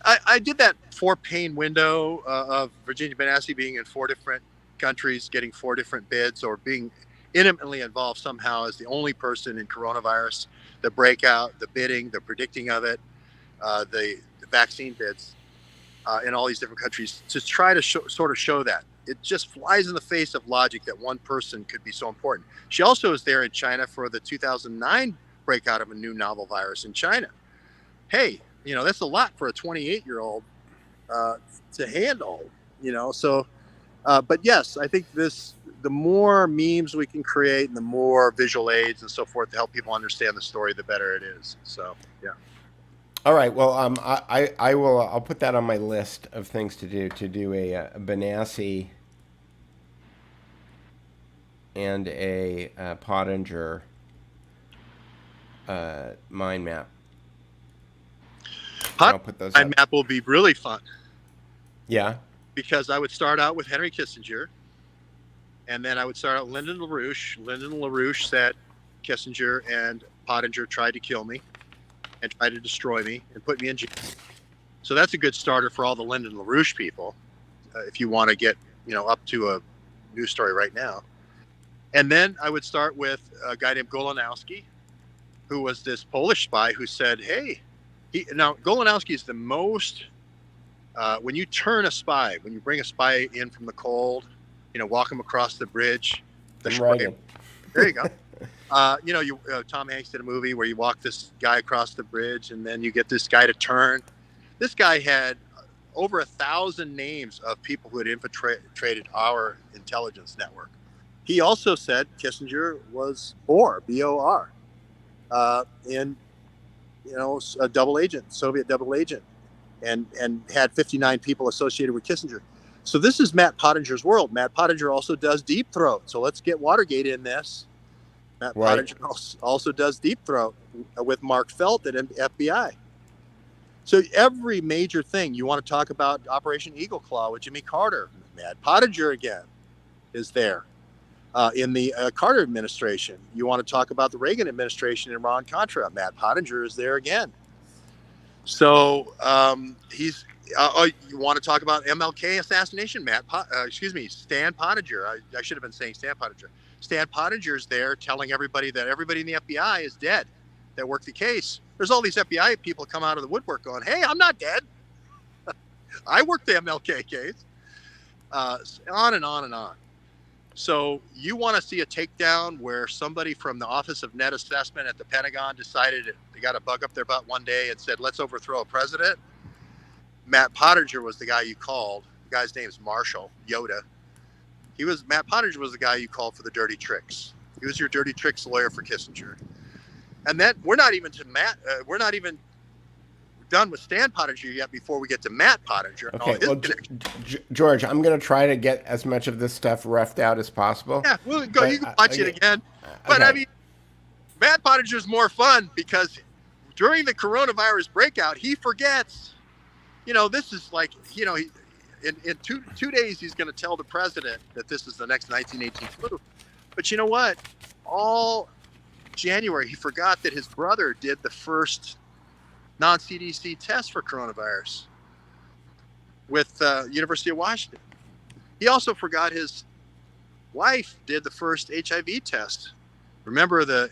I did that 4-pane window of Virginia Benassi being in 4 different countries, getting 4 different bids, or being intimately involved somehow as the only person in coronavirus, the breakout, the bidding, the predicting of it, the vaccine bids in all these different countries, to try to sort of show that. It just flies in the face of logic that one person could be so important. She also was there in China for the 2009 breakout of a new novel virus in China. Hey, that's a lot for a 28-year-old to handle, so, but yes, I think the more memes we can create and the more visual aids and so forth to help people understand the story, the better it is. So, yeah. All right. Well, I will. I'll put that on my list of things to do a Benassi and a Pottinger mind map. Mind map will be really fun. Yeah. because I would start out with Henry Kissinger, and then I would start out Lyndon LaRouche. Lyndon LaRouche said Kissinger and Pottinger tried to kill me and tried to destroy me and put me in jail. So that's a good starter for all the Lyndon LaRouche people, if you want to get up to a news story right now. And then I would start with a guy named Golanowski, who was this Polish spy who said, hey, now Golanowski is the most, when you turn a spy, when you bring a spy in from the cold, walk him across the bridge. There you go. Tom Hanks did a movie where you walk this guy across the bridge and then you get this guy to turn. This guy had over 1,000 names of people who had infiltrated our intelligence network. He also said Kissinger was Bohr, B-O-R, in a double agent, Soviet double agent, and had 59 people associated with Kissinger. So this is Matt Pottinger's world. Matt Pottinger also does Deep Throat. So let's get Watergate in this. Matt Pottinger also does Deep Throat with Mark Felt at FBI. So every major thing you want to talk about, Operation Eagle Claw with Jimmy Carter, Matt Pottinger again is there. In the Carter administration, you want to talk about the Reagan administration and Iran-Contra, Matt Pottinger is there again. So he's. You want to talk about MLK assassination? Stan Pottinger. I should have been saying Stan Pottinger. Stan Pottinger's there telling everybody that everybody in the FBI is dead that worked the case. There's all these FBI people come out of the woodwork going, hey, I'm not dead. I worked the MLK case. On and on and on. So you want to see a takedown where somebody from the Office of Net Assessment at the Pentagon decided they got a bug up their butt one day and said, let's overthrow a president? Matt Pottinger was the guy you called. The guy's name is Marshall Yoda. Matt Pottinger was the guy you called for the dirty tricks. He was your dirty tricks lawyer for Kissinger. And then we're not even done with Stan Pottinger yet before we get to Matt Pottinger. And okay, well, George, I'm going to try to get as much of this stuff roughed out as possible. Yeah, we'll go. You can watch it again. But I mean, Matt Pottinger's more fun because during the coronavirus breakout, he forgets. This is like, in 2 days, he's going to tell the president that this is the next 1918 flu. But you know what? All January, he forgot that his brother did the first non-CDC test for coronavirus with University of Washington. He also forgot his wife did the first HIV test. Remember, the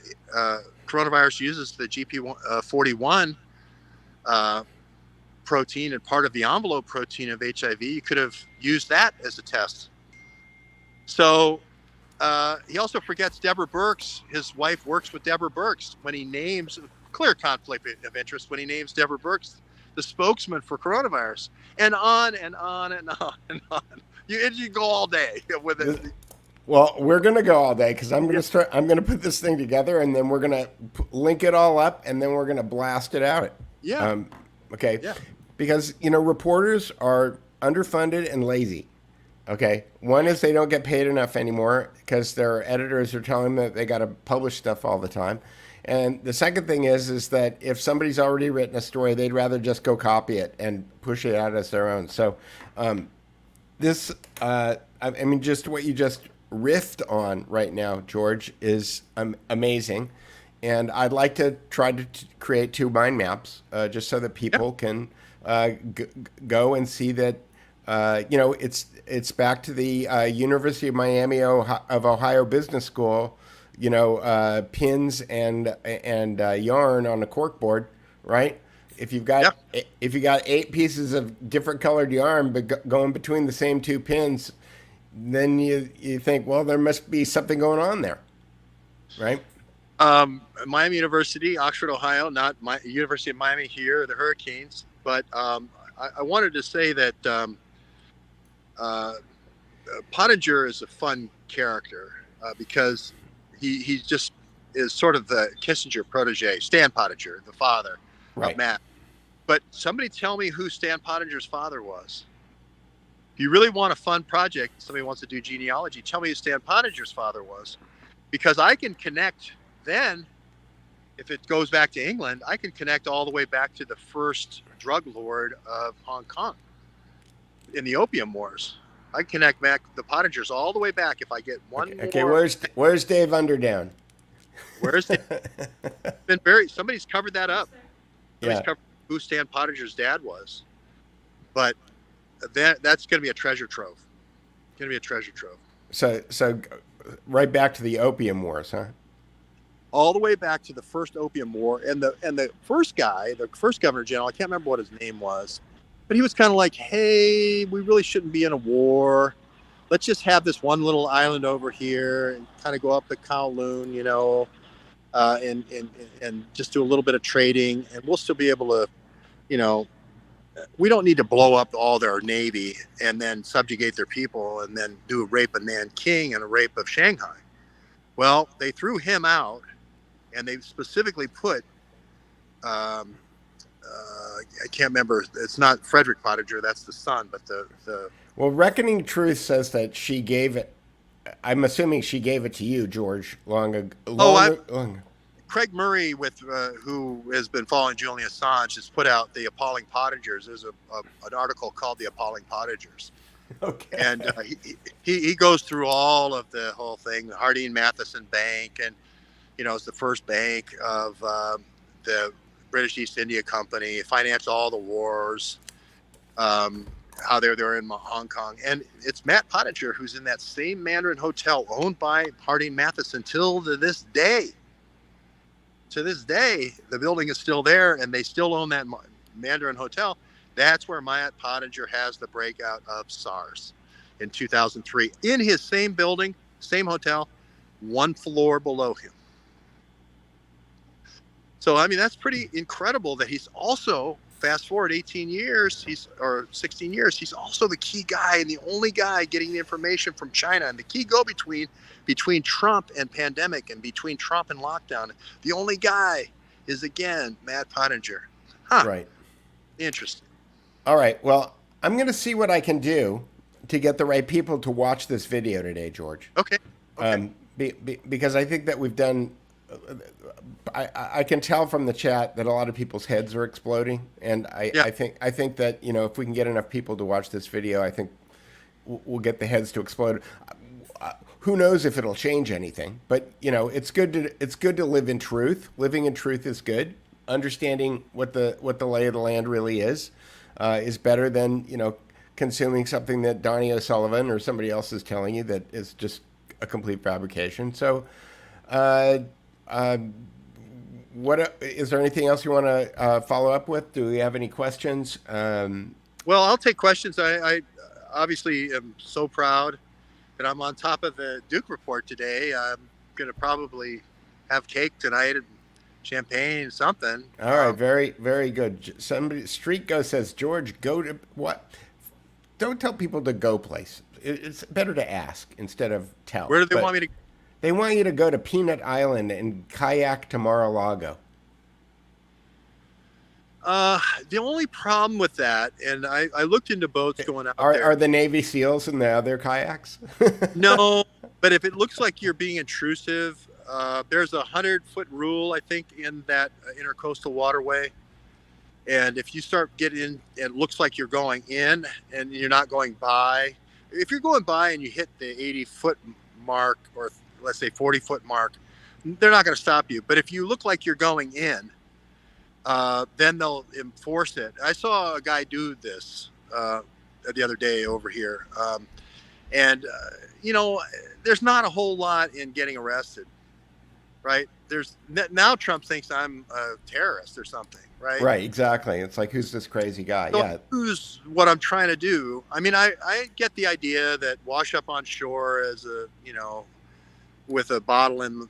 coronavirus uses the GP41 protein and part of the envelope protein of HIV. You could have used that as a test. So he also forgets Deborah Birx. His wife works with Deborah Birx when he names, clear conflict of interest, when he names Deborah Birx the spokesman for coronavirus, and on and on and on and on. You go all day with it. Well, we're going to go all day because I'm going to put this thing together and then we're going to link it all up and then we're going to blast it out. Yeah. Okay. Yeah. Because, reporters are underfunded and lazy. Okay. One is they don't get paid enough anymore because their editors are telling them that they got to publish stuff all the time. And the second thing is that if somebody's already written a story, they'd rather just go copy it and push it out as their own. So just what you just riffed on right now, George, is amazing. And I'd like to try to create 2 mind maps just so that people can go and see that, it's back to the University of Miami of Ohio Business School, pins and yarn on a corkboard, right? If you got 8 pieces of different colored yarn but going between the same 2 pins, then you think, well, there must be something going on there, right? Miami University, Oxford, Ohio, not University of Miami here, the Hurricanes. But I wanted to say that Pottinger is a fun character because he just is sort of the Kissinger protege, Stan Pottinger, the father of Matt. But somebody tell me who Stan Pottinger's father was. If you really want a fun project, somebody wants to do genealogy, tell me who Stan Pottinger's father was. Because I can connect then, if it goes back to England, I can connect all the way back to the first drug lord of Hong Kong. in the Opium Wars. I connect back the Pottingers all the way back if I get one Okay, more. where's Dave Underdown? Where's the been buried? Somebody's covered that up. Somebody's Yeah. covered who Stan Pottinger's dad was. But that's going to be a treasure trove. Going to be a treasure trove. So right back to the Opium Wars, huh? All the way back to the first Opium War, and the first guy, the first Governor General, I can't remember what his name was, but he was kind of like, "Hey, we really shouldn't be in a war. Let's just have this one little island over here and kind of go up the Kowloon, you know, and just do a little bit of trading, and we'll still be able to, you know, we don't need to blow up all their navy and then subjugate their people and then do a rape of Nanking and a rape of Shanghai." Well, they threw him out, and they specifically put, I can't remember, it's not Frederick Pottinger, that's the son, but the Well, Reckoning Truth says that she gave it. I'm assuming she gave it to you, George, long ago. Craig Murray, with who has been following Julian Assange, has put out the Appalling Pottingers. There's an article called the Appalling Pottingers. Okay. And he goes through all of the whole thing. The Harding Matheson Bank, and it's the first bank of the British East India Company. Financed all the wars. How they're in Hong Kong, and it's Matt Pottinger who's in that same Mandarin Hotel owned by Harding Matheson till to this day. To this day, the building is still there, and they still own that Mandarin Hotel. That's where Matt Pottinger has the breakout of SARS in 2003 in his same building, same hotel, one floor below him. So, I mean, that's pretty incredible that he's also, fast forward 18 years, or 16 years, he's also the key guy and the only guy getting the information from China, and the key go-between between Trump and pandemic and between Trump and lockdown. The only guy is, again, Matt Pottinger. Huh. Right. Interesting. All right. Well, I'm going to see what I can do to get the right people to watch this video today, George. Okay. Because I think that we've done. I can tell from the chat that a lot of people's heads are exploding, and I think that if we can get enough people to watch this video, I think we'll get the heads to explode. Who knows if it'll change anything? But it's good to live in truth. Living in truth is good. Understanding what the lay of the land really is better than consuming something that Donnie O'Sullivan or somebody else is telling you that is just a complete fabrication. So. What is there anything else you want to follow up with? Do we have any questions? Well, I'll take questions. I obviously am so proud that I'm on top of the Duke report today. I'm going to probably have cake tonight and champagne, something. All right, very, very good. Somebody Street Go says, George, go to what? Don't tell people to go place. It's better to ask instead of tell. Where do they want me to? They want you to go to Peanut Island and kayak to Mar-A-Lago. The only problem with that, and I looked into boats going out there. Are the Navy SEALs in the other kayaks? No, but if it looks like you're being intrusive, there's a 100-foot rule, I think, in that intercoastal waterway. And if you start getting in, it looks like you're going in and you're not going by. If you're going by and you hit the 80-foot mark, or let's say 40-foot mark, they're not going to stop you. But if you look like you're going in, then they'll enforce it. I saw a guy do this the other day over here. There's not a whole lot in getting arrested, right? Now Trump thinks I'm a terrorist or something, right? Right, exactly. It's like, who's this crazy guy? So yeah. Who's what I'm trying to do. I mean, I get the idea that wash up on shore as with a bottle in,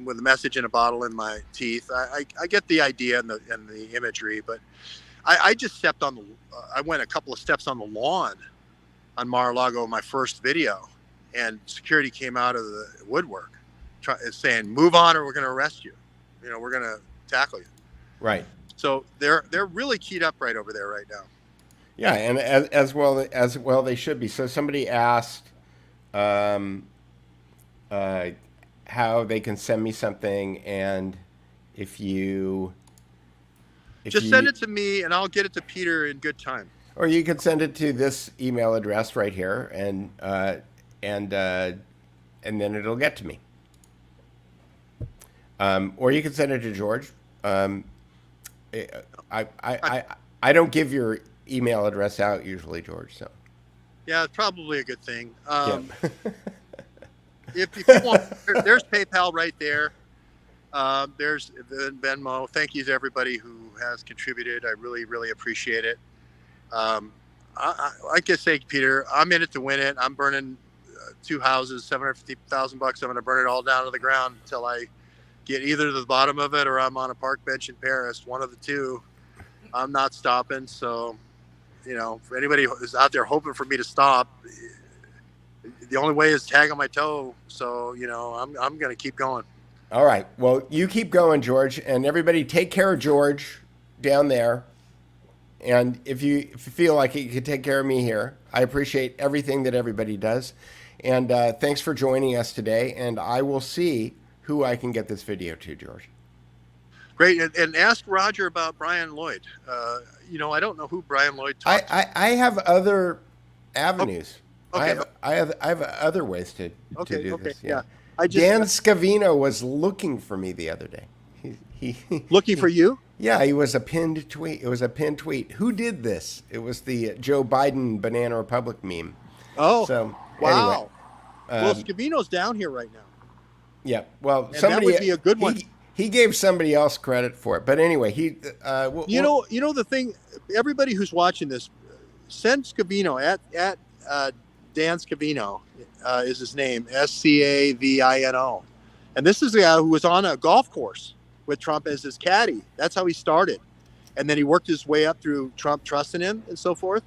with a message in a bottle in my teeth. I get the idea and the imagery, but I just stepped on I went a couple of steps on the lawn on Mar-a-Lago in my first video, and security came out of the woodwork saying, "Move on or we're going to arrest you. We're going to tackle you." Right. So they're really keyed up right over there right now. Yeah, and as well they should be. So somebody asked how they can send me something, and if you just send it to me and I'll get it to Peter in good time. Or you could send it to this email address right here, and then it'll get to me. Or you can send it to George. I don't give your email address out usually, George. So Yeah, it's probably a good thing. yeah. If you want, there's PayPal right there. There's the Venmo. Thank you to everybody who has contributed. I really, really appreciate it. I can say, Peter, I'm in it to win it. I'm burning 2 houses, $750,000. I'm going to burn it all down to the ground until I get either to the bottom of it or I'm on a park bench in Paris. One of the two. I'm not stopping. So, for anybody who's out there hoping for me to stop, the only way is tag on my toe. So, I'm going to keep going. All right. Well, you keep going, George, and everybody take care of George down there. And if you feel like you could take care of me here, I appreciate everything that everybody does. And thanks for joining us today. And I will see who I can get this video to, George. Great. And ask Roger about Brian Lloyd. I don't know who Brian Lloyd talked to. I have other avenues. Okay. I have other ways to do this. Yeah. Dan Scavino was looking for me the other day. He looking for you? Yeah, he was a pinned tweet. It was a pinned tweet. Who did this? It was the Joe Biden Banana Republic meme. Oh, so wow. Anyway, well, Scavino's down here right now. Yeah, well, And somebody that would be a good one. He gave somebody else credit for it, but anyway, he. You know the thing. Everybody who's watching this, send Scavino at Dan Scavino is his name, Scavino, and this is the guy who was on a golf course with Trump as his caddy. That's how he started, and then he worked his way up through Trump trusting him and so forth.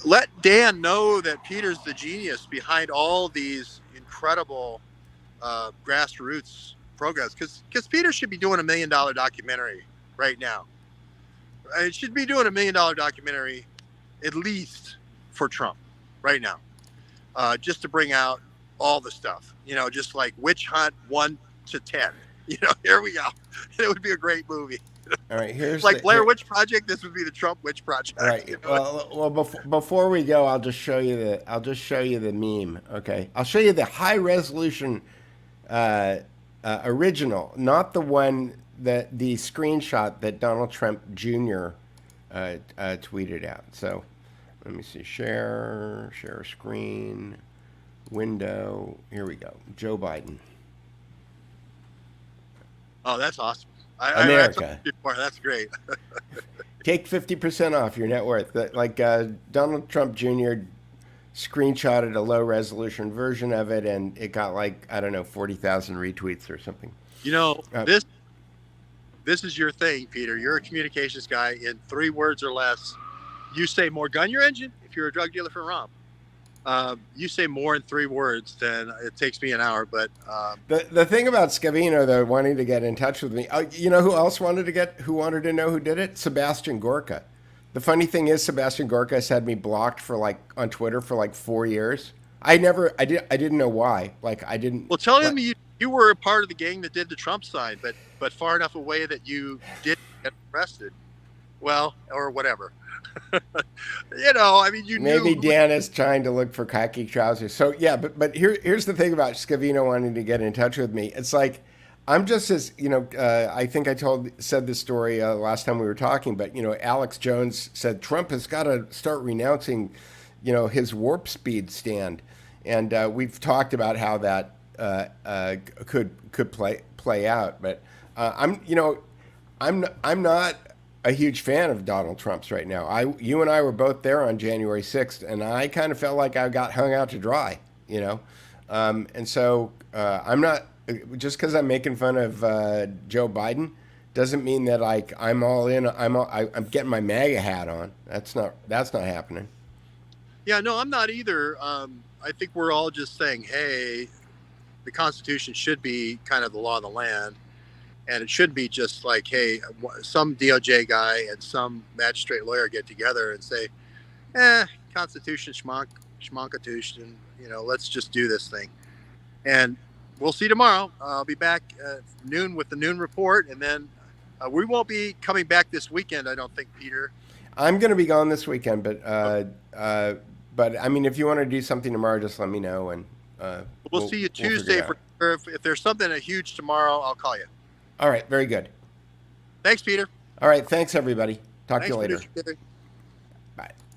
Let Dan know that Peter's the genius behind all these incredible grassroots programs, because Peter should be doing $1 million documentary right now. It should be doing $1 million documentary at least for Trump right now, just to bring out all the stuff, just like Witch Hunt 1 to 10. Here we go. It would be a great movie. All right, here's like Blair Witch Project. This would be the Trump Witch Project. All right. Well, before we go, I'll just show you the meme. Okay, I'll show you the high resolution original, not the one the screenshot that Donald Trump Jr. Tweeted out. So let me see. Share screen, window. Here we go. Joe Biden. Oh, that's awesome. America. That's great. Take 50% off your net worth. Like Donald Trump Jr. screenshotted a low resolution version of it, and it got 40,000 retweets or something. This is your thing, Peter. You're a communications guy. In 3 words or less, you say more gun your engine if you're a drug dealer for Rom. You say more in 3 words than it takes me an hour. But the thing about Scavino, though, wanting to get in touch with me, who else wanted to know who did it? Sebastian Gorka. The funny thing is, Sebastian Gorka has had me blocked on Twitter for 4 years. I didn't know why. I didn't. Well, tell him you were a part of the gang that did the Trump sign, but far enough away that you didn't get arrested. Well, or whatever. Maybe Dan is trying to look for khaki trousers. So yeah, but here's the thing about Scavino wanting to get in touch with me. It's like, I'm just as, I think I said this story last time we were talking, but Alex Jones said Trump has got to start renouncing, his warp speed stand, and we've talked about how that could play out. But I'm not a huge fan of Donald Trump's right now. You and I were both there on January 6th, and I kind of felt like I got hung out to dry, and so I'm not. Just because I'm making fun of Joe Biden doesn't mean that I'm all in. I'm getting my MAGA hat on. That's not happening. Yeah, no, I'm not either. I think we're all just saying, hey, the Constitution should be kind of the law of the land, and it should be just like, hey, some DOJ guy and some magistrate lawyer get together and say, Constitution schmonkatution, let's just do this thing, and we'll see tomorrow. I'll be back at noon with the noon report, and then we won't be coming back this weekend, I don't think, Peter. I'm going to be gone this weekend, but I mean, if you want to do something tomorrow, just let me know, and We'll see you figure it Tuesday out. for sure. If there's something huge tomorrow, I'll call you. All right, very good. Thanks, Peter. All right, thanks everybody. Talk to Thanks, you later. Producer Gary. Bye.